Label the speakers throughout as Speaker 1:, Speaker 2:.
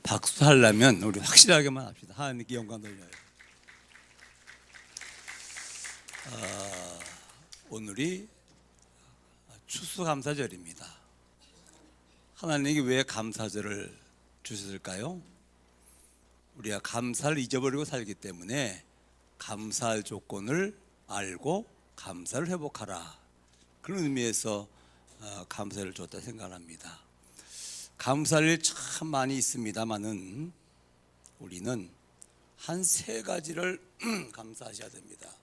Speaker 1: 박수하려면 우리 확실하게만 합시다. 하나님께 영광 돌려요. 오늘이 추수감사절입니다. 하나님이 왜 감사절을 주셨을까요? 우리가 감사를 잊어버리고 살기 때문에 감사할 조건을 알고 감사를 회복하라, 그런 의미에서 감사를 줬다 생각합니다. 감사할 일 참 많이 있습니다만은 우리는 한 세 가지를 감사하셔야 됩니다.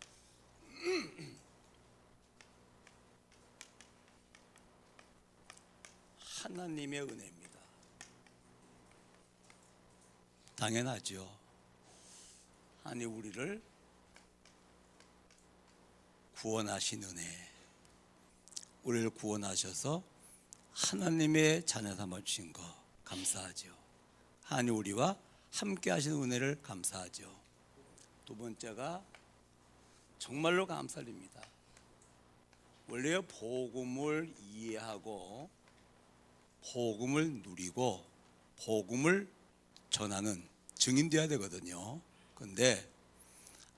Speaker 1: 하나님의 은혜입니다. 당연하죠. 하나님 우리를 구원하신 은혜, 우리를 구원하셔서 하나님의 자녀 삼아 주신 거 감사하죠. 하나님 우리와 함께 하신 은혜를 감사하죠. 두 번째가 정말로 감사드립니다. 원래 복음을 이해하고 복음을 누리고 복음을 전하는 증인되어야 되거든요. 그런데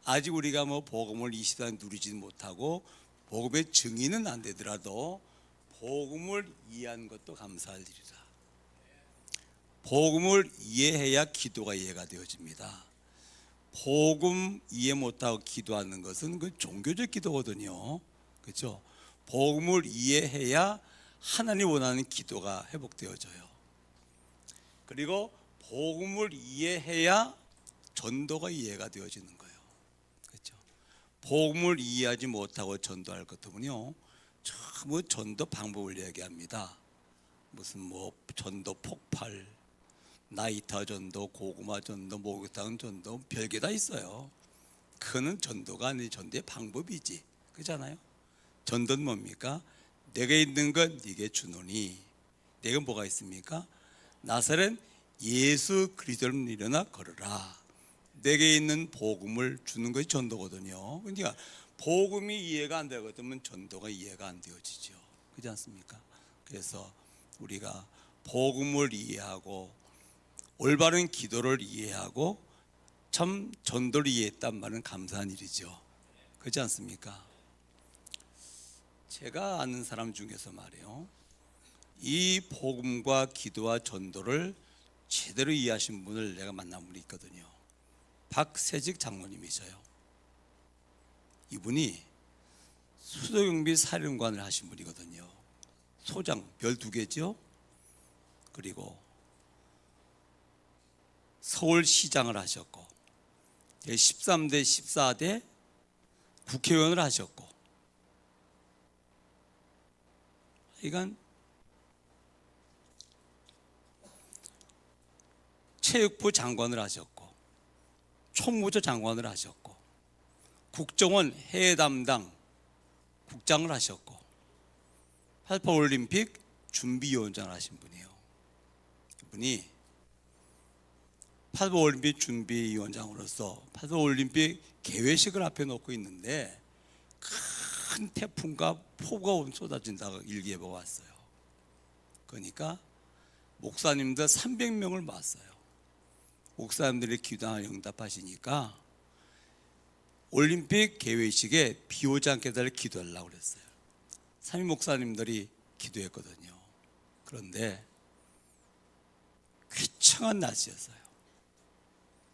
Speaker 1: 아직 우리가 복음을 이 시대에 누리지는 못하고 복음의 증인은 안 되더라도 복음을 이해한 것도 감사할 일이다. 복음을 이해해야 기도가 이해가 되어집니다. 복음 이해 못하고 기도하는 것은 그 종교적 기도거든요. 그렇죠? 복음을 이해해야 하나님 원하는 기도가 회복되어져요. 그리고 복음을 이해해야 전도가 이해가 되어지는 거예요. 그렇죠? 복음을 이해하지 못하고 전도할 것 같으면요, 전부 전도 방법을 얘기합니다. 무슨 전도 폭발, 나이타 전도, 고구마 전도, 목욕탕 전도, 별게 다 있어요. 그거는 전도가 아니 전도의 방법이지, 그렇잖아요. 전도는 뭡니까? 내게 있는 건 네게 주노니. 내가 뭐가 있습니까? 나사렛 예수 그리스도를 일어나 걸어라. 내게 있는 복음을 주는 것이 전도거든요. 그러니까 복음이 이해가 안 되거든요. 전도가 이해가 안 되어지죠. 그렇지 않습니까? 그래서 우리가 복음을 이해하고 올바른 기도를 이해하고 참 전도를 이해했단 말은 감사한 일이죠. 그렇지 않습니까? 제가 아는 사람 중에서 말이에요, 이 복음과 기도와 전도를 제대로 이해하신 분을 내가 만난 분이 있거든요. 박세직 장로님이셔요. 이분이 수도경비 사령관을 하신 분이거든요. 소장 별 2개죠. 그리고 서울시장을 하셨고 13대 14대 국회의원을 하셨고, 이건 체육부 장관을 하셨고 총무처 장관을 하셨고 국정원 해외 담당 국장을 하셨고 88올림픽 준비위원장을 하신 분이에요. 이분이 88올림픽 준비위원장으로서 88올림픽 개회식을 앞에 놓고 있는데 큰 태풍과 폭우가 쏟아진다고 일기예보가 왔어요. 그러니까 목사님들 300명을 모았어요. 목사님들이 기도하여 응답하시니까 올림픽 개회식에 비 오지 않게 해달라고 기도하려고 그랬어요. 삼위 목사님들이 기도했거든요. 그런데 쾌청한 날씨였어요.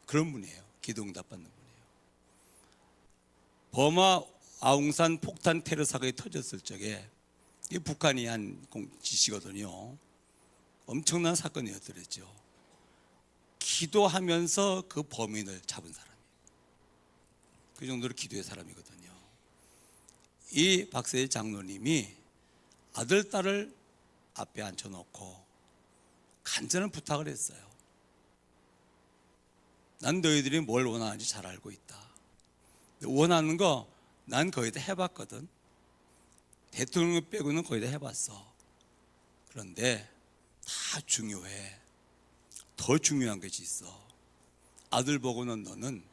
Speaker 1: 그런 분이에요. 기도 응답받는 분이에요. 버마 아웅산 폭탄 테러 사건이 터졌을 적에, 이게 북한이 한 짓이거든요. 엄청난 사건이었더랬죠. 기도하면서 그 범인을 잡은 사람이에요. 그 정도로 기도의 사람이거든요. 이 박세희 장로님이 아들, 딸을 앞에 앉혀놓고 간절한 부탁을 했어요. 난 너희들이 뭘 원하는지 잘 알고 있다. 원하는 거 난 거의 다 해봤거든. 대통령 빼고는 거의 다 해봤어. 그런데 다 중요해. 더 중요한 것이 있어. 아들 보고는 너는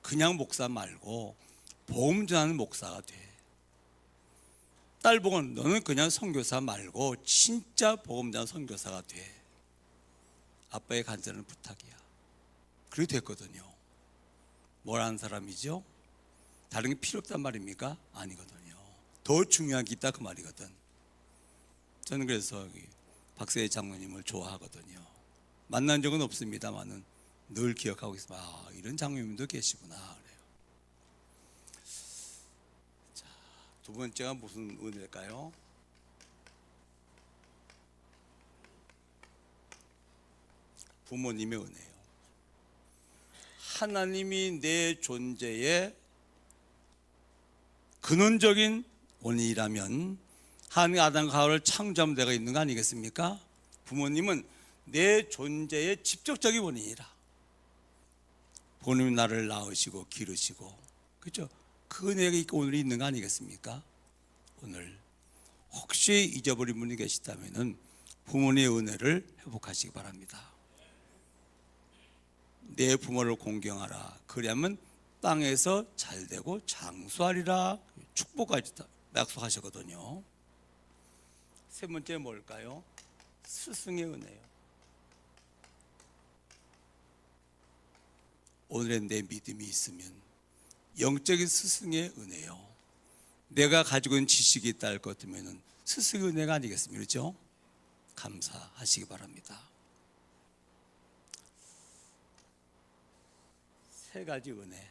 Speaker 1: 그냥 목사 말고 복음 전하는 목사가 돼. 딸 보고는 너는 그냥 선교사 말고 진짜 복음 전하는 선교사가 돼. 아빠의 간절한 부탁이야. 그렇게 됐거든요. 뭘 아는 사람이죠? 다른 게 필요 없단 말입니까? 아니거든요. 더 중요한 게 있다 그 말이거든. 저는 그래서 박세희 장로님을 좋아하거든요. 만난 적은 없습니다만은 늘 기억하고 있습니다. 아, 이런 장로님도 계시구나 그래요. 자, 두 번째가 무슨 은혜일까요? 부모님의 은혜예요. 하나님이 내 존재의 근원적인 원인이라면 하나님 아담과 하와를 창조한 데가 있는 거 아니겠습니까? 부모님은 내 존재의 직접적인 원인이라. 부모님이 나를 낳으시고 기르시고, 그렇죠? 그 은혜가 오늘 있는 거 아니겠습니까? 오늘 혹시 잊어버린 분이 계시다면은 부모님의 은혜를 회복하시기 바랍니다. 내 부모를 공경하라. 그러면 땅에서 잘되고 장수하리라. 축복까지 약속하셨거든요. 세 번째 뭘까요? 스승의 은혜요. 오늘의 내 믿음이 있으면 영적인 스승의 은혜요. 내가 가지고 있는 지식이 있다 할 것 같으면 스승의 은혜가 아니겠습니까? 그렇죠? 감사하시기 바랍니다. 세 가지 은혜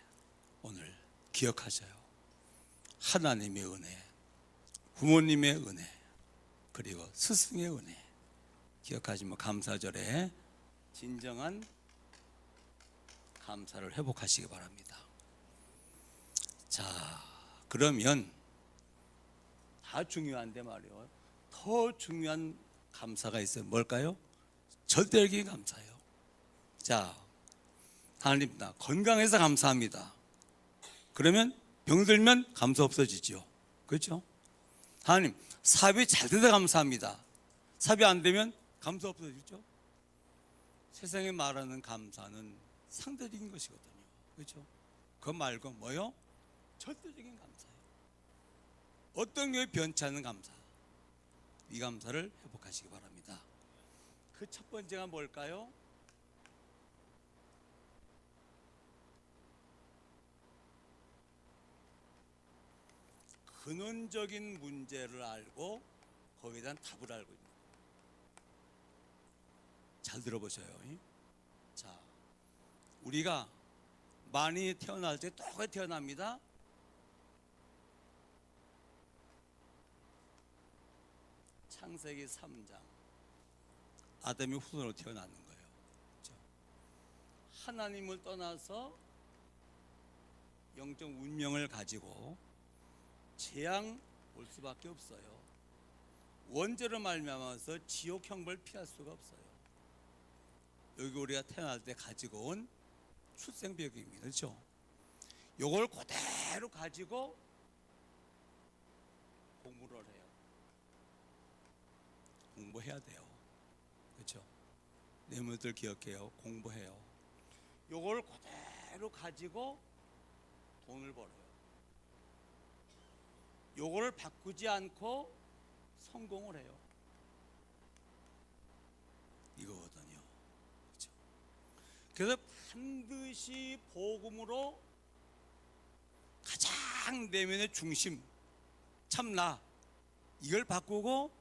Speaker 1: 오늘 기억하셔요. 하나님의 은혜, 부모님의 은혜, 그리고 스승의 은혜 기억하시면 감사절에 진정한 감사를 회복하시기 바랍니다. 자, 그러면 다 중요한데 말이요. 더 중요한 감사가 있어요. 뭘까요? 절대적인 감사예요. 자, 하나님 나 건강해서 감사합니다. 그러면 병들면 감사 없어지죠. 그렇죠? 하나님 사업이 잘 돼서 감사합니다. 사업이 안 되면 감사 없어지죠. 세상에 말하는 감사는 상대적인 것이거든요. 그렇죠? 그거 말고 뭐요? 절대적인 감사예요. 어떤 게 변치 않는 감사. 이 감사를 회복하시기 바랍니다. 그 첫 번째가 뭘까요? 근원적인 문제를 알고 거기에 대한 답을 알고 있는 거예요. 잘 들어보셔요. 자, 우리가 많이 태어날 때 똑같이 태어납니다. 창세기 3장 아담이 후손으로 태어나는 거예요. 그렇죠? 하나님을 떠나서 영적 운명을 가지고 재앙 올 수밖에 없어요. 원죄로 말미암아서 지옥 형벌 피할 수가 없어요. 여기 우리가 태어날 때 가지고 온 출생비역입니다. 그렇죠? 요걸 그대로 가지고 공부를 해요. 공부해야 돼요. 그렇죠? 내물들 기억해요. 공부해요. 요걸 그대로 가지고 돈을 벌어요. 요거를 바꾸지 않고 성공을 해요. 이거거든요. 그렇죠? 그래서 반드시 복음으로 가장 내면의 중심, 참나 이걸 바꾸고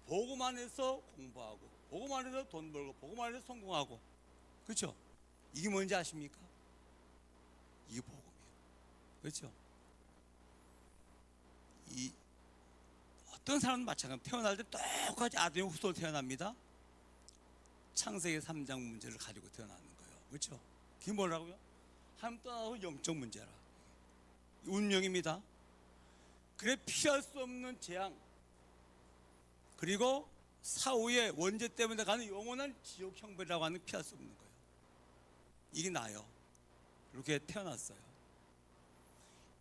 Speaker 1: 복음 안에서 공부하고 복음 안에서 돈 벌고 복음 안에서 성공하고. 그렇죠? 이게 뭔지 아십니까? 이게 복음이에요. 그렇죠? 이 어떤 사람은 마찬가지로 태어날 때 똑같이 아담의 후손으로 태어납니다. 창세기 3장 문제를 가지고 태어나는 거예요. 그렇죠? 그게 뭐라고요? 하나님 떠나서 영적 문제라. 운명입니다. 그래 피할 수 없는 재앙 그리고 사후에 원죄 때문에 가는 영원한 지옥 형벌이라고 하는 피할 수 없는 거예요. 이게 나요. 이렇게 태어났어요.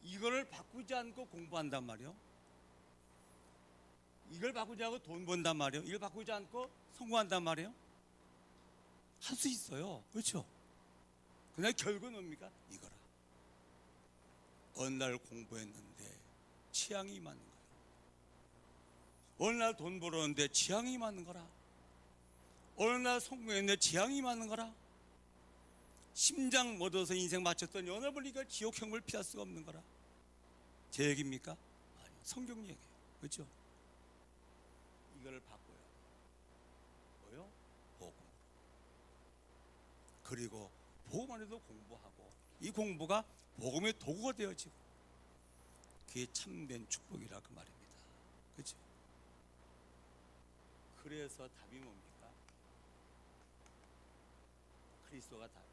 Speaker 1: 이거를 바꾸지 않고 공부한단 말이요. 이걸 바꾸지 않고 돈 번단 말이요. 이걸 바꾸지 않고 성공한단 말이요. 할 수 있어요. 그렇죠? 그냥 결국은 뭡니까? 이거라. 어느 날 공부했는데 취향이 맞는 거예요. 어느 날 돈 벌었는데 취향이 맞는 거라. 어느 날 성공에 내 재앙이 많은 거라. 심장 얻어서 인생 마쳤던 연합을리가 지옥형을 피할 수가 없는 거라. 제 얘기입니까? 아니요, 성경 얘기예요. 그렇죠? 이거를 바꿔요. 뭐요? 복음. 그리고 복음 안에도 공부하고, 이 공부가 복음의 도구가 되어지고, 그게 참된 축복이라 그 말입니다. 그렇죠? 그래서 답이 뭡니까? 그리스도가 답이죠.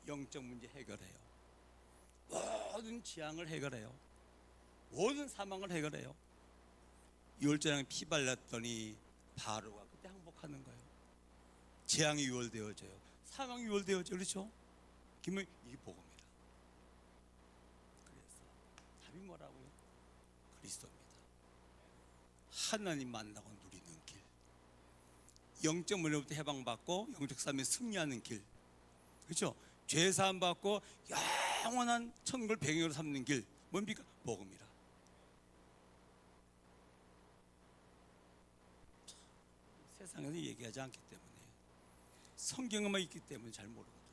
Speaker 1: 영적 문제 해결해요. 모든 재앙을 해결해요. 모든 사망을 해결해요. 유월절에 피 발랐더니 바로가 그때 항복하는 거예요. 재앙이 유월되어져요. 사망이 유월되어져. 그렇죠? 그러면 이 복음이다. 그래서 답이 뭐라고요? 그리스도입니다. 하나님 만나고 누리는 길, 영적 문제부터 해방받고 영적 삶에 승리하는 길, 그렇죠? 죄 사함 받고 영원한 천국을 배경으로 삼는 길, 뭡니까? 복음이라. 세상에서 얘기하지 않기 때문에, 성경에만 있기 때문에 잘 모르거든요.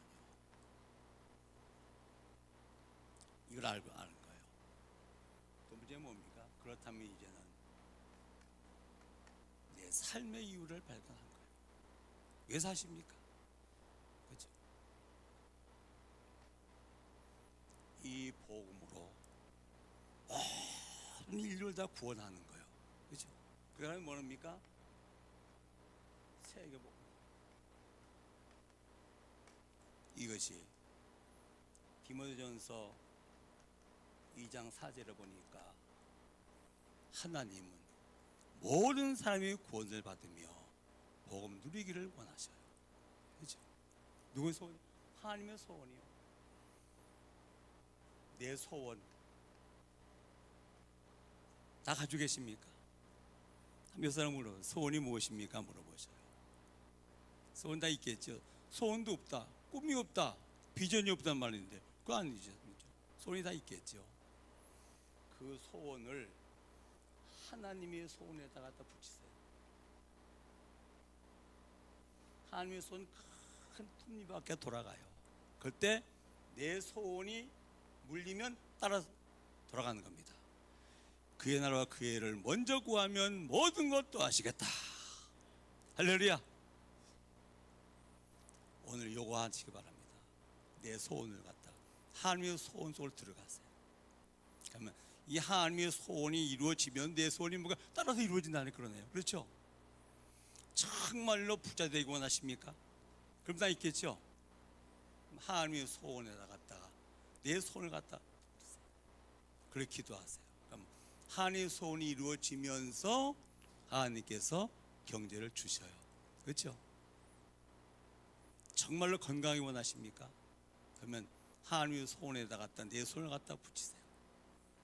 Speaker 1: 이걸 알고 아는 거예요. 또 문제는 뭡니까? 그렇다면 이제는 내 삶의 이유를 발견한 거예요. 왜 사십니까? 그렇죠? 이 복음으로 모든 인류를 다 구원하는 거예요. 그렇죠? 그 다음에 뭡니까? 세계복음. 이것이 디모데전서 2장 4절에 보니까 하나님은 모든 사람이 구원을 받으며 복음 누리기를 원하셔요. 그렇죠? 누구의 소원? 하나님의 소원이요. 내 소원 다 가지고 계십니까? 몇 사람 물어 소원이 무엇입니까? 물어보셔요. 소원 다 있겠죠. 소원도 없다, 꿈이 없다, 비전이 없단 말인데 그거 아니죠. 소원이 다 있겠죠. 그 소원을 하나님의 소원에다 갖다 붙이세요. 하나님의 소원 큰 톱니바퀴가 돌아가요. 그때 내 소원이 물리면 따라 돌아가는 겁니다. 그의 나라와 그의 의를 먼저 구하면 모든 것도 하시겠다. 할렐루야. 오늘 요거 하시기 바랍니다. 내 소원을 갖다가 하나님의 소원 속으로 들어가세요. 그러면 이 하나님의 소원이 이루어지면 내 소원이 뭐가 따라서 이루어진다는 그러네요. 그렇죠? 정말로 부자 되기 원하십니까? 그럼 다 있겠죠? 하나님의 소원에다 갖다가 내 소원을 갖다 그렇게 기도하세요. 그럼 하나님의 소원이 이루어지면서 하나님께서 경제를 주셔요. 그렇죠? 정말로 건강하기 원하십니까? 그러면 하나님의 소원에다 갖다 내 소원을 갖다 붙이세요.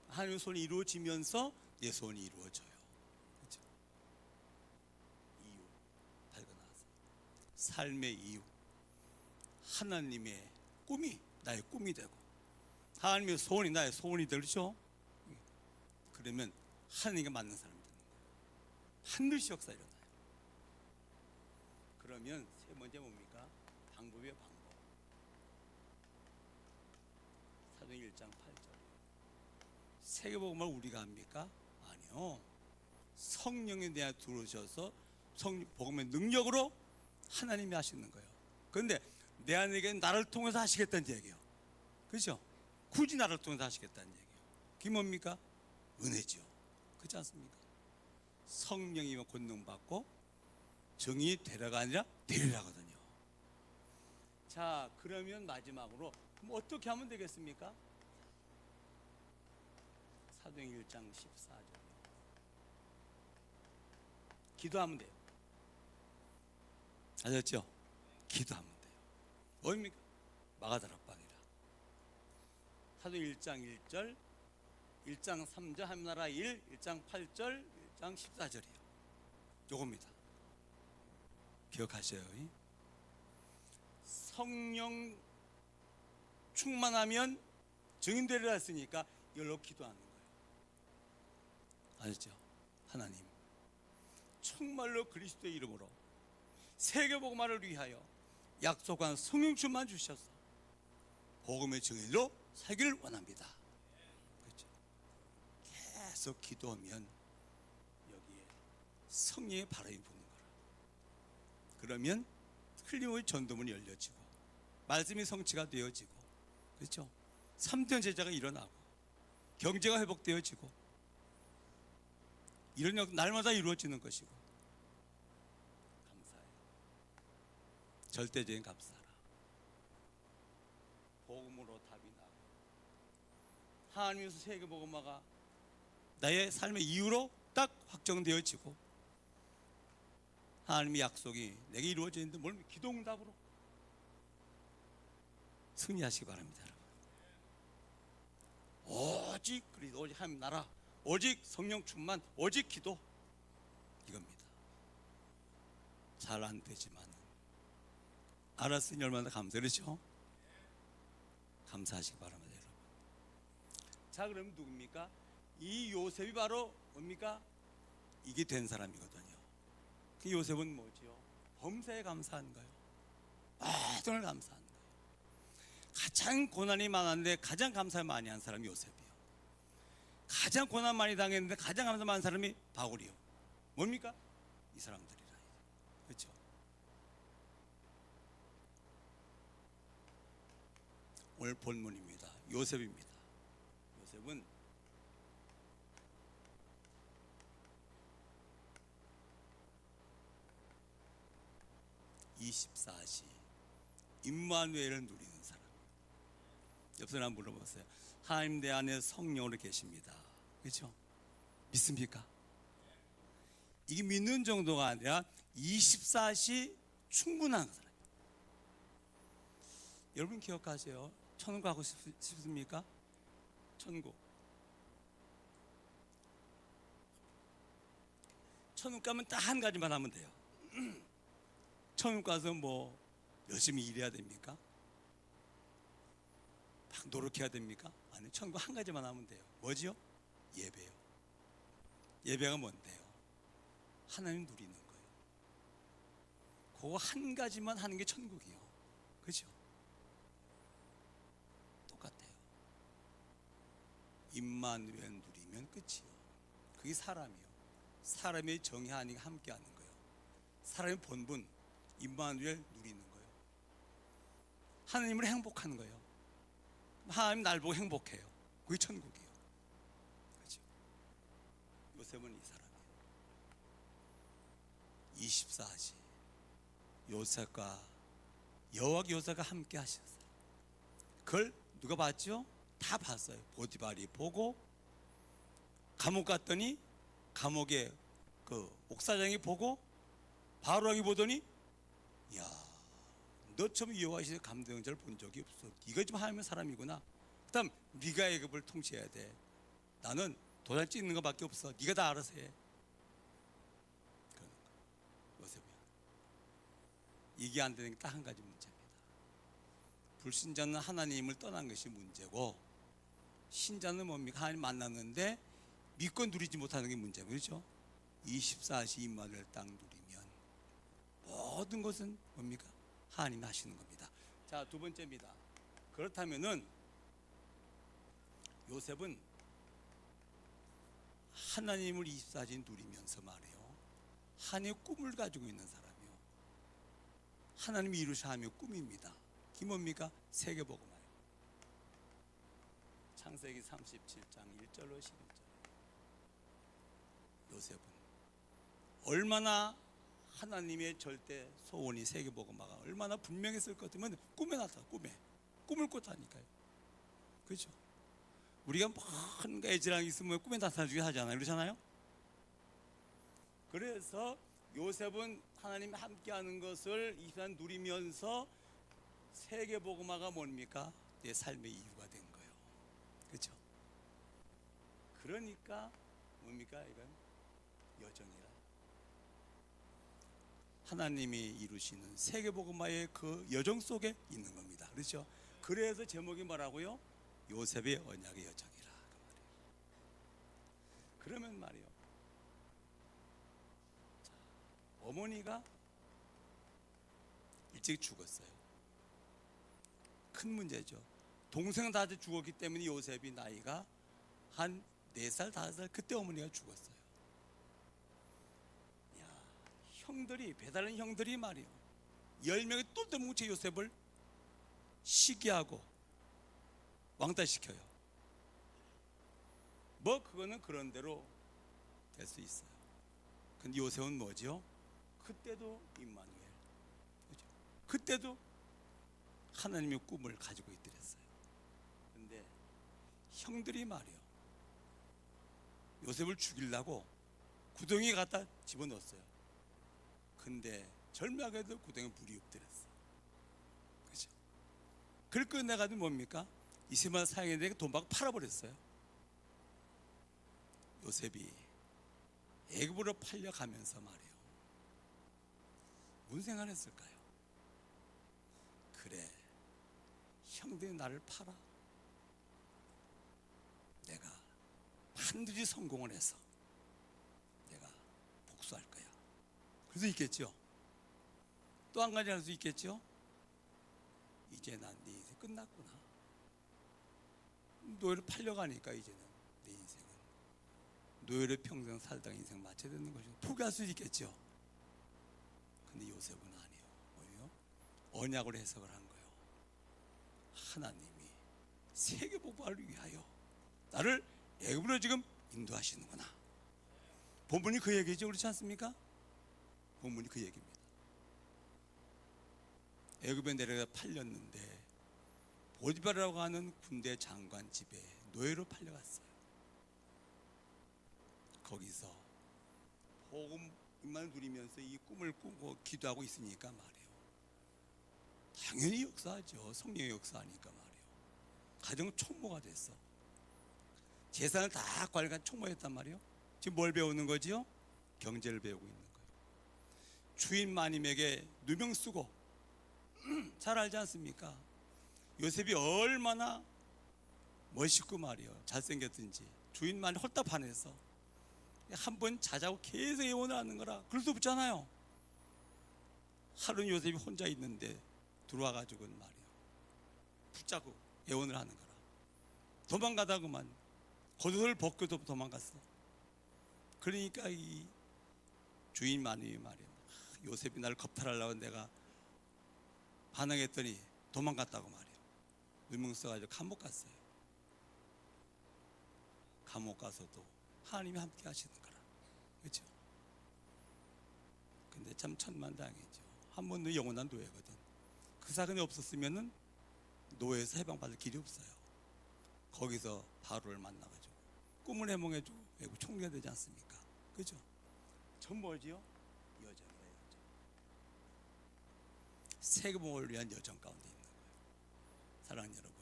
Speaker 1: 하나님의 소원이 이루어지면서 내 소원이 이루어져요. 그렇죠? 이유 발견하세요. 삶의 이유. 하나님의 꿈이 나의 꿈이 되고 하나님의 소원이 나의 소원이 되죠. 그러면 하나님과 맞는 사람이 되는 거예요. 반드시 역사 일어나요. 그러면 세 번째 뭡니까? 방법이에요. 방법. 사도행 1장 8절. 세계복음을 우리가 합니까? 아니요. 성령에 대해 들어오셔서 복음의 능력으로 하나님이 하시는 거예요. 그런데 내 안에게 나를 통해서 하시겠다는 얘기예요. 그렇죠? 굳이 나를 통해서 하시겠다는 얘기예요. 그게 뭡니까? 은혜죠. 그렇지 않습니까? 성령이면 권능 받고 정의 되라가 아니라 되리라거든요. 자, 그러면 마지막으로 그럼 어떻게 하면 되겠습니까? 사도행 1장 14절. 기도하면 돼요. 아셨죠? 기도하면 돼요. 뭐입니까? 마가다락방이라. 사도행 1장 1절, 1장 3절 하늘나라 1, 1장 8절, 1장 14절이에요. 요겁니다. 기억하셔요. 성령 충만하면 증인되리라 했으니까 이걸로 기도하는 거예요. 아셨죠? 하나님 정말로 그리스도의 이름으로 세계복음화를 위하여 약속한 성령충만 주셔서 복음의 증인으로 살기를 원합니다. 그렇죠? 계속 기도하면 여기에 성령의 바람이 부는 거라. 그러면 틀림없이 전도문이 열려지고 말씀이 성취가 되어지고, 그렇죠? 3대 제자가 일어나고 경제가 회복되어지고, 이런 날마다 이루어지는 것이고, 감사해요. 절대적인 감사라. 복음으로 답이 나고 하나님께서 세계복음화가 나의 삶의 이유로 딱 확정되어지고, 하나님의 약속이 내게 이루어지는데 뭘 기도응답으로 승리하시기 바랍니다. 여러분, 오직 그리스도, 오직 하나님 나라, 오직 성령 충만, 오직 기도, 이겁니다. 잘 안 되지만 알았으니 얼마나 감사하죠. 감사하시기 바랍니다, 여러분. 자, 그럼 누굽니까? 이 요셉이 바로 뭡니까? 이게 된 사람이거든요. 그 요셉은 뭐지요? 범사에 감사한 거예요. 모든 걸 감사한 거예요. 가장 고난이 많았는데 가장 감사 많이 한 사람이 요셉이요. 가장 고난 많이 당했는데 가장 감사 많은 사람이 바울이요. 뭡니까? 이 사람들이라. 그렇죠? 오늘 본문입니다. 요셉입니다. 요셉은 (24시) 임마누엘을 누리는 사람. 옆 사람 물어보세요. 하나님 내 안에 성령으로 계십니다. 그렇죠? 믿습니까? 이게 믿는 정도가 아니라 24시 충분한 사람. 여러분 기억하세요. 천국 가고 싶습니까? 천국 가면 딱 한 가지만 하면 돼요. 천국 가서 뭐 열심히 일해야 됩니까? 막 노력해야 됩니까? 아니, 천국 한 가지만 하면 돼요. 뭐지요? 예배요. 예배가 뭔데요? 하나님 누리는 거예요. 그거 한 가지만 하는 게 천국이요. 그렇죠? 똑같아요. 임마누엘 누리면 끝이요. 그게 사람이요. 사람의 정의 하나님과 함께 하는 거예요. 사람의 본분 임마누엘 누리는 거예요. 하나님을 행복하는 거예요. 하나님 날 보고 행복해요. 그게 천국이에요. 그렇죠? 요셉은 이 사람이에요. 24시 요셉과 여호와가 요셉과 함께 하셨어요. 그걸 누가 봤죠? 다 봤어요. 보디발이 보고, 감옥 갔더니 감옥에 그 옥사장이 보고, 바로왕이 보더니, 야, 너처럼 여호와의 감동자를 본 적이 없어. 네가 좀 하나님의 사람이구나. 그다음 네가 애굽을 통치해야 돼. 나는 도장 찍는 것밖에 없어. 네가 다 알아서 해. 그러는 거야. 요셉이야. 이게 안 되는 게 딱 한 가지 문제입니다. 불신자는 하나님을 떠난 것이 문제고, 신자는 뭡니까? 하나님 만났는데 믿고 누리지 못하는 게 문제고, 그렇죠? 24시 임마누엘 딱 누리면 모든 것은 뭡니까? 하나님이 하시는 겁니다. 자, 두 번째입니다. 그렇다면은 요셉은 하나님을 24시 누리면서 말이에요, 하나님의 꿈을 가지고 있는 사람이요. 하나님이 이루셔야 하며 꿈입니다. 그게 뭡니까? 세계복음화요. 창세기 37장 1절로 11절. 요셉은 얼마나 하나님의 절대 소원이 세계복음화가 얼마나 분명했을 것 같으면 꿈에 나타, 꿈을 꿨다니까요. 그렇죠? 우리가 뭔가 애지랑이 있으면 꿈에 나타나주게 하잖아요. 그렇잖아요? 그래서 요셉은 하나님이 함께하는 것을 이 시간 누리면서 세계복음화가 뭡니까? 내 삶의 이유가 된 거예요. 그렇죠? 그러니까 뭡니까? 이건 여정이라. 하나님이 이루시는 세계복음화의 그 여정 속에 있는 겁니다. 그렇죠? 그래서 제목이 뭐라고요? 요셉의 언약의 여정이라. 그 말이에요. 그러면 말이요, 자, 어머니가 일찍 죽었어요. 큰 문제죠. 동생 다 죽었기 때문에 요셉이 나이가 한 4살, 5살 그때 어머니가 죽었어요. 야, 형들이 배다른 형들이 말이요 10명이 똘똘 뭉쳐 요셉을 시기하고 왕따시켜요. 뭐 그거는 그런 대로 될 수 있어요. 근데 요셉은 뭐죠? 그때도 임마누엘, 그죠? 그때도 하나님의 꿈을 가지고 있더랬어요. 근데 형들이 말이요 요셉을 죽이려고 구덩이에 갖다 집어넣었어요. 근데 절묘하게도 구덩이에 물이 엎드렸어요. 그죠? 그걸 끝내가지고 뭡니까? 이스마엘 사형에 돈 받고 팔아버렸어요. 요셉이 애굽으로 팔려가면서 말이요 무슨 생각을 했을까요? 그래, 형들이 나를 팔아 내가 반드시 성공을 해서 내가 복수할 거야. 그래서 있겠죠. 또 한 가지 할 수 있겠죠. 이제 난 네 인생 끝났구나. 노예로 팔려가니까 이제는 내 인생은 노예로 평생 살다가 인생 마쳐야 되는 것이죠. 포기할 수 있겠죠. 근데 요셉은 아니에요. 뭐예요? 언약으로 해석을 한 거예요. 하나님이 세계 복음화를 위하여 나를 애굽으로 지금 인도하시는구나. 본문이 그 얘기죠. 그렇지 않습니까? 본문이 그 얘기입니다. 애굽에 내려가 팔렸는데 보디발이라고 하는 군대 장관 집에 노예로 팔려갔어요. 거기서 복음만 누리면서 이 꿈을 꾸고 기도하고 있으니까 말이에요 당연히 역사하죠. 성령의 역사하니까 말이에요 가정 총무가 됐어. 재산을 다 관리한 총무했단 말이에요. 지금 뭘 배우는 거지요? 경제를 배우고 있는 거예요. 주인 마님에게 누명 쓰고 잘 알지 않습니까? 요셉이 얼마나 멋있고 말이요 잘생겼든지 주인 마님 홀딱 반해서 한 번 자자고 계속 예언을 하는 거라. 그럴 수 없잖아요. 하루는 요셉이 혼자 있는데 들어와가지고 말이요 붙잡고 예언을 하는 거라. 도망가다 그만 겉옷을 벗고도 도망갔어. 그러니까 이 주인 마님이 말이요 요셉이 나를 겁탈하려고 내가 반항했더니 도망갔다고 말이에요. 누명 써가지고 감옥 갔어요. 감옥 가서도 하나님이 함께 하시는 거라. 그렇죠? 근데 참 천만다행이죠. 한 번도 영원한 노예거든. 그 사건이 없었으면은 노예에서 해방받을 길이 없어요. 거기서 바로를 만나가지고 꿈을 해몽해주고 외국 총리가 되지 않습니까? 그죠? 전 뭐지요? 여정이에요. 여정. 세계복음을 위한 여정 가운데 있는 거예요. 사랑하는 여러분,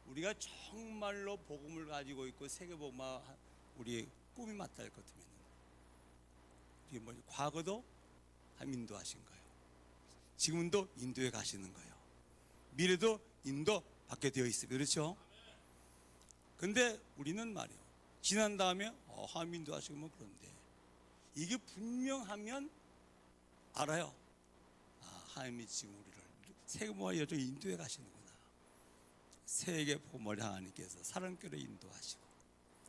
Speaker 1: 우리가 정말로 복음을 가지고 있고 세계복음화 우리의 꿈이 맞다 할 것 같으면 이게 뭐죠? 과거도 하나님 인도하신 거예요. 지금도 인도에 가시는 거예요. 미래도 인도 받게 되어 있습니다. 그렇죠? 근데 우리는 말이에요 지난 다음에 하나님 인도하시고 뭐 그런데 이게 분명하면 알아요. 하나님이 지금 우리를 세계복음화 여정 인도에 가시는구나. 세계 복음을 하나님께서 사랑교를 인도하시고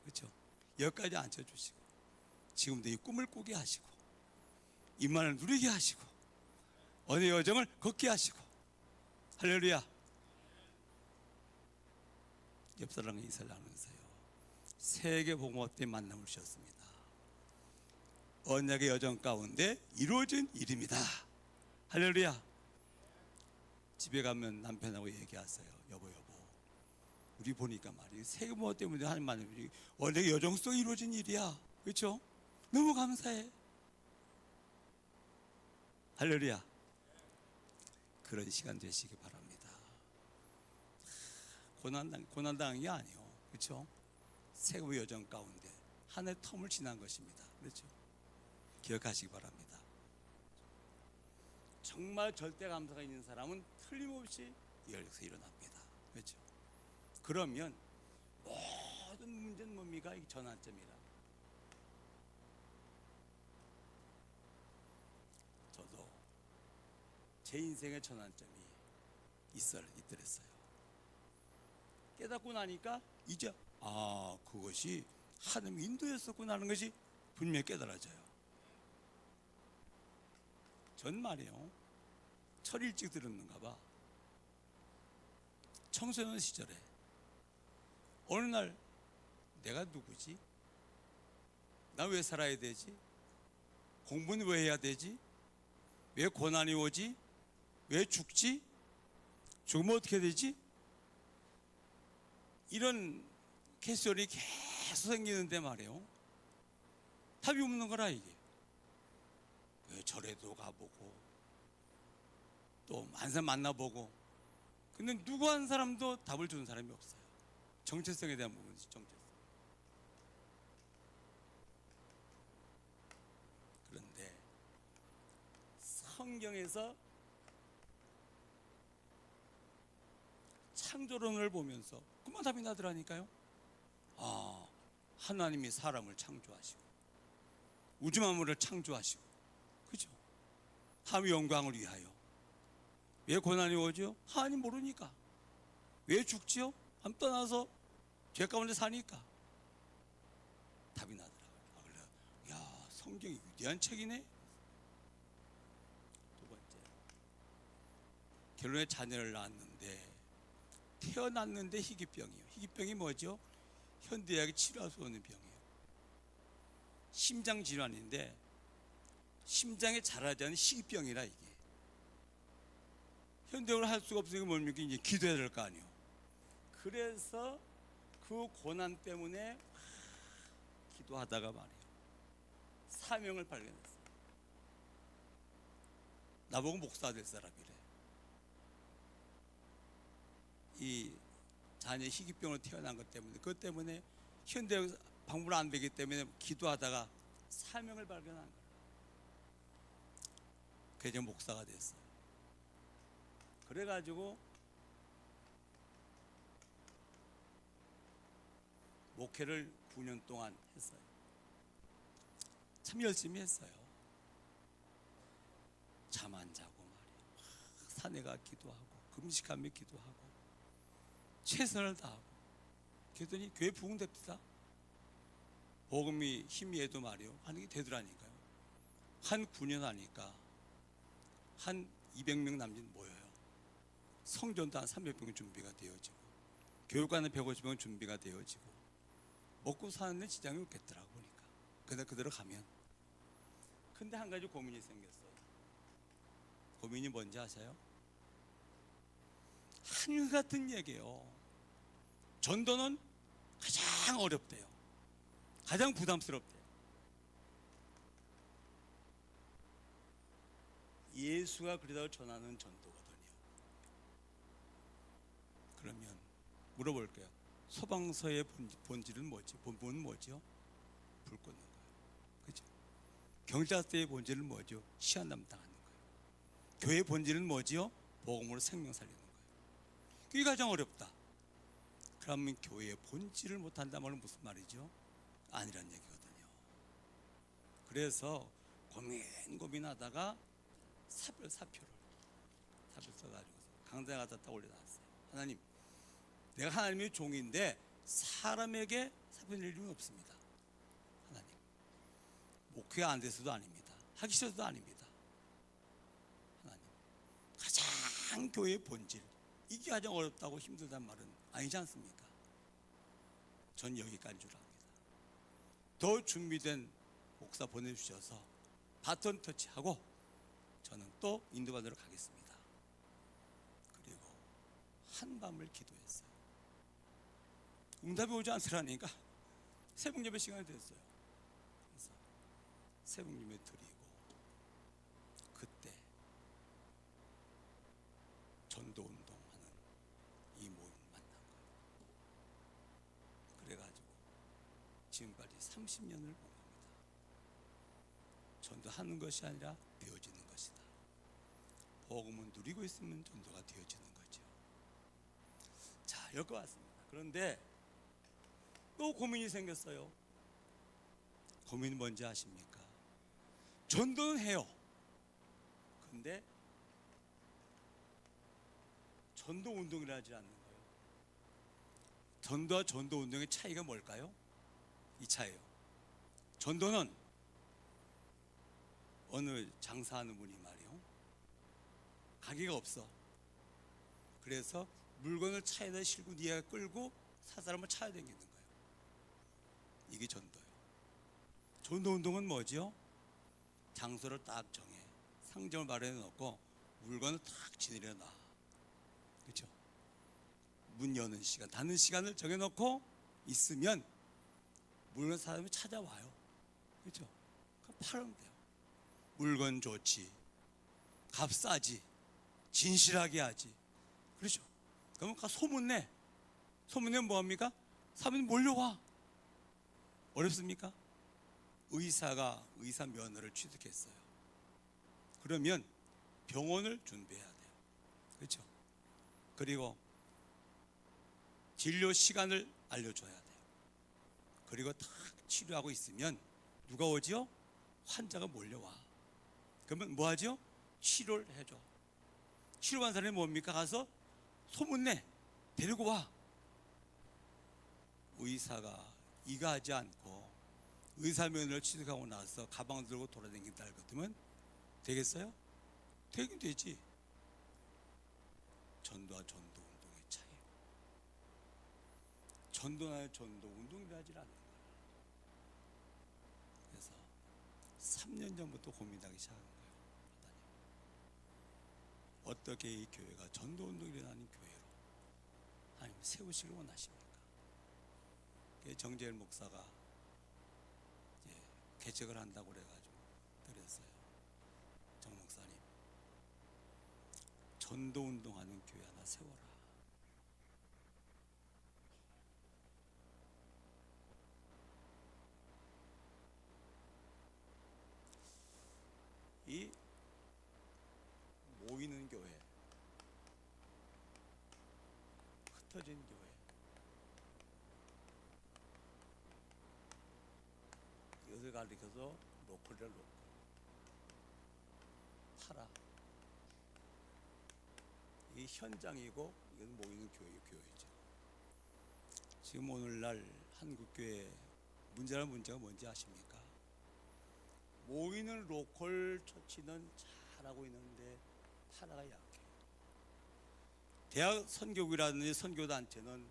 Speaker 1: 그렇죠? 여기까지 앉혀주시고 지금도 이 꿈을 꾸게 하시고 임만을 누리게 하시고 언의 여정을 걷게 하시고 할렐루야. 옆사람과 인사를 나누면서요 세계 복음화 때 만남을 주셨습니다. 언약의 여정 가운데 이루어진 일입니다. 할렐루야. 집에 가면 남편하고 얘기하세요. 여보 우리 보니까 말이에요 세계복음화 때문에 하나님 만나면 언약의 여정 속에 이루어진 일이야. 그렇죠? 너무 감사해. 할렐루야. 그런 시간 되시기 바랍니다. 고난당한 게 아니요 그렇죠? 세계복음의 여정 가운데 한 해 텀을 지난 것입니다. 그렇죠? 기억하시기 바랍니다. 정말 절대 감사가 있는 사람은 틀림없이 여기서 일어납니다. 그렇죠? 그러면 모든 문제는 뭡니까? 이 전환점이라. 저도 제 인생의 전환점이 있더랬어요. 깨닫고 나니까 이제 그것이 하나님 인도였었구나 하는 것이 분명히 깨달아져요. 전 말이에요, 철 일찍 들었는가 봐. 청소년 시절에 어느 날 내가 누구지? 나 왜 살아야 되지? 공부는 왜 해야 되지? 왜 고난이 오지? 왜 죽지? 죽으면 어떻게 되지? 이런 캐스얼이 계속 생기는데 말이에요, 답이 없는 거라. 이게 왜 절에도 가보고 또 만사 만나보고, 근데 누구 한 사람도 답을 주는 사람이 없어요. 정체성에 대한 부분이지. 정체성. 그런데 성경에서 창조론을 보면서 그만 답이 나더라니까요. 하나님이 사람을 창조하시고 우주 만물을 창조하시고, 그죠? 하나님의 영광을 위하여. 왜 고난이 오죠? 하나님 모르니까. 왜 죽지요? 하나님 떠나서 죄 가운데 사니까. 답이 나더라고요. 야, 성경이 위대한 책이네. 두 번째, 결혼에 자녀를 낳았는데 태어났는데 희귀병이에요. 희귀병이 뭐죠? 현대의학이 치료할 수 없는 병이에요. 심장 질환인데 심장에 자라지 않은 희귀병이라. 이게 현대의학을 할 수가 없으니까 뭡니까? 이제 기도해야 될 거 아니에요. 그래서 그 고난 때문에 기도하다가 말이에요, 사명을 발견했어요. 나보고 목사 될 사람이래. 이 자녀 희귀병으로 태어난 것 때문에, 그것 때문에 현대의학 방문 안 되기 때문에 기도하다가 사명을 발견한 거예요. 그래서 목사가 됐어요. 그래가지고 목회를 9년 동안 했어요. 참 열심히 했어요. 잠 안 자고 말이에요. 산에 가 기도하고 금식하며 기도하고 최선을 다하고. 그랬더니 교회 부흥됩시다. 복음이 희미해도 말이에요, 하는 게 되더라니까요. 한 9년 하니까 한 200명 남짓 모여요. 성전도 한 300명 준비가 되어지고, 교육관은 150명 준비가 되어지고, 먹고 사는 데 지장이 없겠더라고. 보니까 그냥 그대로 가면. 근데 한 가지 고민이 생겼어요. 고민이 뭔지 아세요? 한일 같은 얘기예요. 전도는 가장 어렵대요. 가장 부담스럽대요. 예수가 그러다가 전하는 전도거든요. 그러면 물어볼게요. 소방서의 본질은 뭐지? 본분은 뭐죠? 불 끄는 거예요. 그죠? 경찰서의 본질은 뭐죠? 시한 담당하는 거예요. 교회의 본질은 뭐지요? 복음으로 생명 살리는 거예요. 그게 가장 어렵다. 그러면 교회의 본질을 못한다는 말은 무슨 말이죠? 아니란 얘기거든요. 그래서 고민하다가 사표를 써가지고 강당에 갖다 딱 올려놨어요. 하나님, 내가 하나님의 종인데 사람에게 사표 낼 일은 없습니다. 하나님, 목회가 안 돼서도 아닙니다. 하기 싫어서도 아닙니다. 하나님, 가장 교회의 본질, 이게 가장 어렵다고 힘들단 말은 아니지 않습니까? 전 여기까지인 줄 압니다. 더 준비된 목사 보내주셔서 바톤 터치하고 저는 또 인도받으러 가겠습니다. 그리고 한밤을 기도했어요. 응답이 오지 않으라니까 새벽예배 시간이 됐어요. 그래서 새벽예배 드리고, 그때 전도운동하는 이 모임을 만난 거예요. 그래가지고 지금까지 30년을 본 겁니다. 전도하는 것이 아니라 되어지는 것이다. 복음은 누리고 있으면 전도가 되어지는 거죠. 자, 여기 왔습니다. 그런데 또 고민이 생겼어요. 고민이 뭔지 아십니까? 전도는 해요. 근데 전도 운동이라 하지 않는 거예요. 전도와 전도 운동의 차이가 뭘까요? 이 차이요. 전도는 어느 장사하는 분이 말이요, 가게가 없어. 그래서 물건을 차에다 싣고 네가 끌고 사람을 차에 다니는 거예요. 이게 전도예요. 전도 운동은 뭐죠? 장소를 딱 정해, 상점을 마련해 놓고 물건을 딱 지내려 놔. 그렇죠? 문 여는 시간, 닫는 시간을 정해 놓고 있으면 물건 사람이 찾아와요. 그렇죠? 그럼 팔으면 돼요. 물건 좋지, 값 싸지, 진실하게 하지. 그렇죠? 그러면 소문내. 소문내면 뭐합니까? 사람들이 몰려와. 어렵습니까? 의사가 의사 면허를 취득했어요. 그러면 병원을 준비해야 돼요. 그렇죠? 그리고 진료 시간을 알려줘야 돼요. 그리고 딱 치료하고 있으면 누가 오죠? 환자가 몰려와. 그러면 뭐 하죠? 치료를 해줘. 치료한 사람이 뭡니까? 가서 소문내. 데리고 와. 의사가 이가하지 않고 의사 면허를 취득하고 나서 가방 들고 돌아다닌다 할 것이면 되겠어요? 되긴 되지. 전도와 전도 운동의 차이. 전도나 전도 운동이라 하질 않는 거예요. 그래서 3년 전부터 고민하기 시작한 거예요. 어떻게 이 교회가 전도 운동이 일어나는 교회로 하나님 세우시길 원하십니까? 정재일 목사가 개척을 한다고 그래가지고 그랬어요. 정 목사님, 전도 운동하는 교회 하나 세워라. 이 모이는 교회, 흩어진 교회, 이것을 가리켜서 로컬이라 로컬, 파라. 이 현장이고 이건 모이는 교회죠. 지금 오늘날 한국교회 문제가 뭔지 아십니까? 모이는 로컬 처치는 잘하고 있는데 파라가 약해요. 대학 선교국이라든지 선교단체는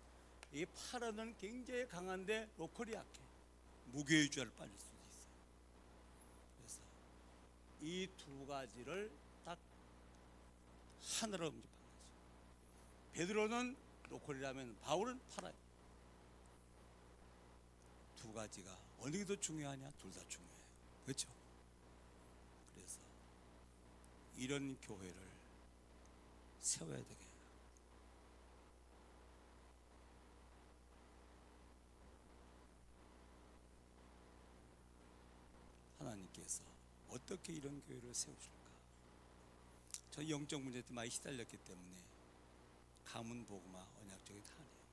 Speaker 1: 이 파라는 굉장히 강한데 로컬이 약해. 무교회주의를 빠질 수도 있어요. 그래서 이 두 가지를 딱 하나로 음집한 거죠. 베드로는 로컬이라면 바울은 파라예요. 두 가지가 어느 게 더 중요하냐? 둘 다 중요해요. 그렇죠? 그래서 이런 교회를 세워야 되게. 하나님께서 어떻게 이런 교회를 세우실까? 저 영적 문제 때 많이 시달렸기 때문에 가문 복음화 언약적인 탄이에요.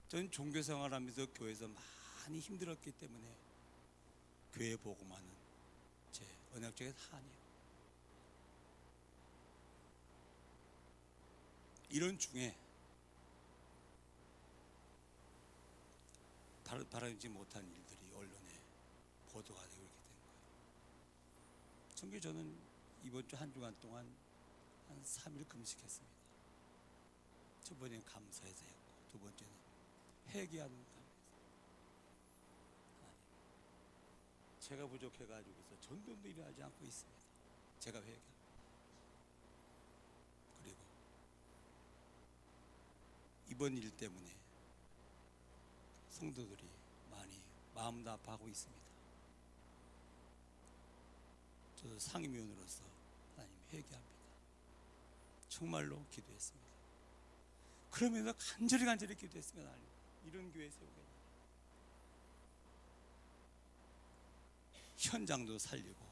Speaker 1: 저는 종교 생활하면서 교회에서 많이 힘들었기 때문에 교회 복음화는 제 언약적인 한이에요. 이런 중에 바라지 못한 일들이 언론에 보도가 되고 이렇게 된 거예요. 청교 저는 이번 주 한 주간 동안 한 3일 금식했습니다. 첫 번째는 감사해서 했고, 두 번째는 회개하는 감사해서. 하나님, 제가 부족해가지고서 전도도 일하지 않고 있습니다. 제가 회개합니다. 그리고 이번 일 때문에 성도들이 많이 마음도 아파하고 있습니다. 저도 상임위원으로서 하나님 회개합니다. 정말로 기도했습니다. 그러면서 간절히 기도했습니다. 하나님, 이런 교회 세우게. 현장도 살리고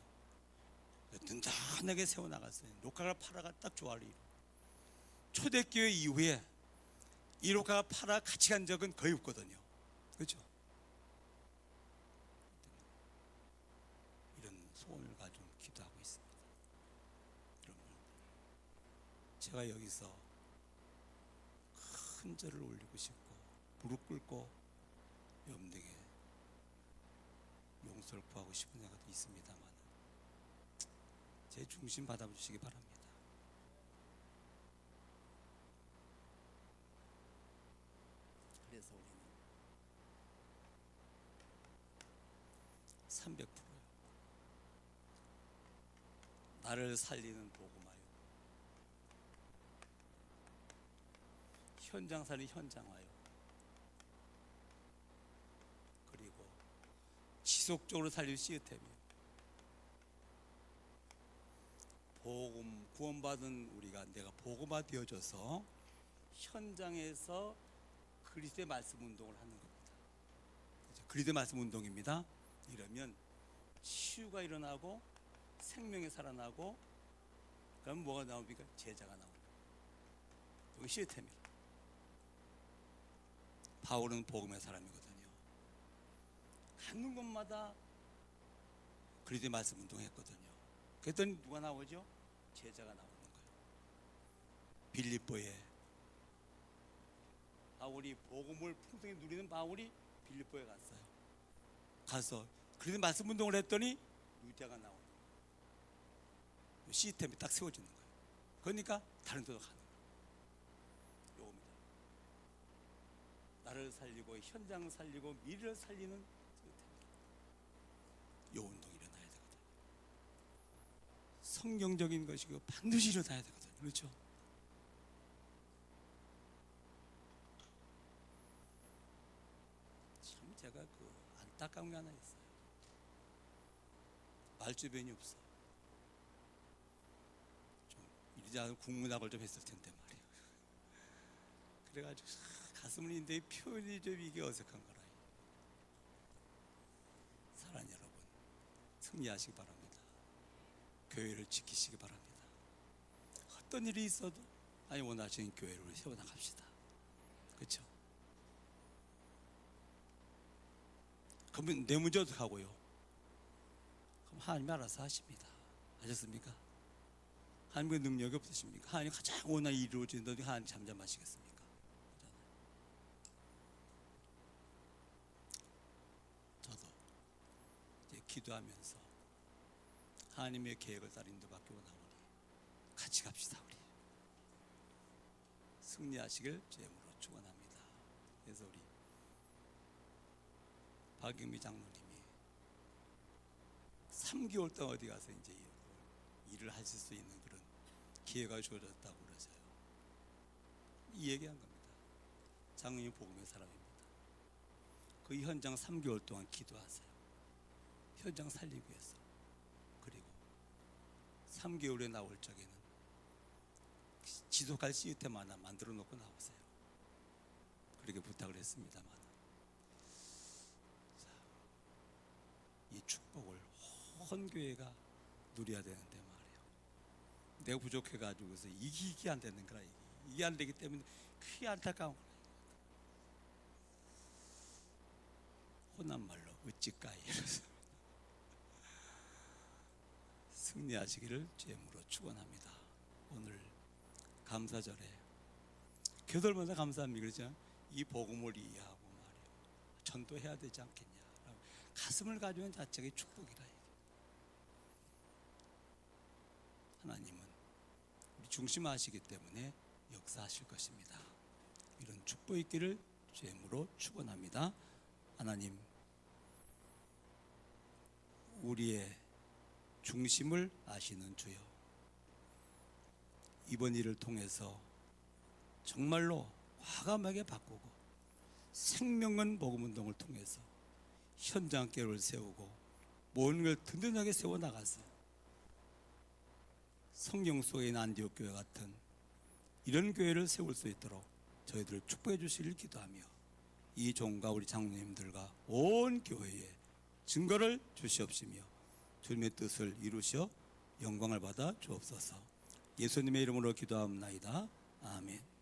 Speaker 1: 든든하게 세워나갔어요. 로카가 파라가 딱 조화를 이루고, 초대교회 이후에 이 로카가 파라 같이 간 적은 거의 없거든요. 그렇죠? 이런 소원을 가지고 기도하고 있습니다. 여러분, 제가 여기서 큰 절을 올리고 싶고 무릎 꿇고 염등에 용서를 구하고 싶은 애가 있습니다만 제 중심 받아주시기 바랍니다. 그래서 우리는 300%요. 나를 살리는 복음화요. 현장 살리 현장화요. 그리고 지속적으로 살릴 시스템이요. 복음 구원받은 우리가 내가 복음화 되어져서 현장에서 그리스도의 말씀 운동을 하는 겁니다. 그리스도의 말씀 운동입니다. 이러면 치유가 일어나고 생명이 살아나고 그럼 뭐가 나옵니까? 제자가 나옵니다. 이게 시스템이에요. 바울은 복음의 사람이거든요. 가는 곳마다 그리스도의 말씀 운동했거든요. 그랬더니 누가 나오죠? 제자가 나오는 거예요. 빌립보에 바울이 복음을 풍성히 누리는 바울이 빌립보에 갔어요. 가서 그리스도의 말씀 운동을 했더니 유대가 나오는 거예요. 시스템이 딱 세워지는 거예요. 그러니까 다른 데도 가는 거예요. 요겁니다. 나를 살리고 현장 살리고 미래를 살리는 시스템입니다. 요 운동이 일어나야 되거든요. 성경적인 것이고 반드시 일어나야 되거든요. 그렇죠? 참 제가 안타까운 게 하나 있어요. 말주변이 없어. 좀 이러지 않고 국문학을 좀 했을 텐데 말이에요. 그래가지고 가슴을 인데 표현이 좀 이게 어색한 거라. 사랑하는 여러분, 승리하시기 바랍니다. 교회를 지키시기 바랍니다. 어떤 일이 있어도 하나님 원하시는 교회를 세워나갑시다. 그렇죠? 그러면 내 문제 어떻게 하고요? 그럼 하나님이 알아서 하십니다. 아셨습니까? 하나님의 능력이 없으십니까? 하나님 가장 원하는 일이 이루어지는데 하나님 잠잠하시겠습니까? 저도 이제 기도하면서 하나님의 계획을 따라 인도받기 원하오니 같이 갑시다. 우리 승리하시길 주님으로 축원합니다. 그래서 우리 박영미 장로님이 3개월 동안 어디 가서 이제 일을 하실 수 있는 그런 기회가 주어졌다고 그러세요. 이 얘기한 겁니다. 장로님 복음의 사람입니다. 그 현장 3개월 동안 기도하세요. 현장 살리기 위해서. 그리고 3개월에 나올 적에는 지속할 시스템 하나 만들어 놓고 나오세요. 그렇게 부탁을 했습니다만 이 축복을 온 교회가 누려야 되는데 말이에요. 내가 부족해가지고서 이게 안 되는 거라. 이게 안 되기 때문에 크게 안타까운 거라. 혼난 말로 어찌까이 이래서 승리하시기를 주님으로 축원합니다. 오늘 감사절에 교들마다 감사합니다. 그렇죠? 이 복음을 이해하고 말이에요. 전도해야 되지 않겠냐. 가슴을 가지는 자체가 축복이라. 하나님은 우리 중심하시기 때문에 역사하실 것입니다. 이런 축복 있기를 주님으로 축원합니다. 하나님, 우리의 중심을 아시는 주여, 이번 일을 통해서 정말로 과감하게 바꾸고 생명은 복음운동을 통해서 현장교회를 세우고 모든 걸 든든하게 세워나가서 성경 속에 있는 안디옥 교회 같은 이런 교회를 세울 수 있도록 저희들을 축복해 주시길 기도하며 이 종과 우리 장로님들과 온 교회에 증거를 주시옵시며 주님의 뜻을 이루시어 영광을 받아 주옵소서. 예수님의 이름으로 기도하옵나이다. 아멘.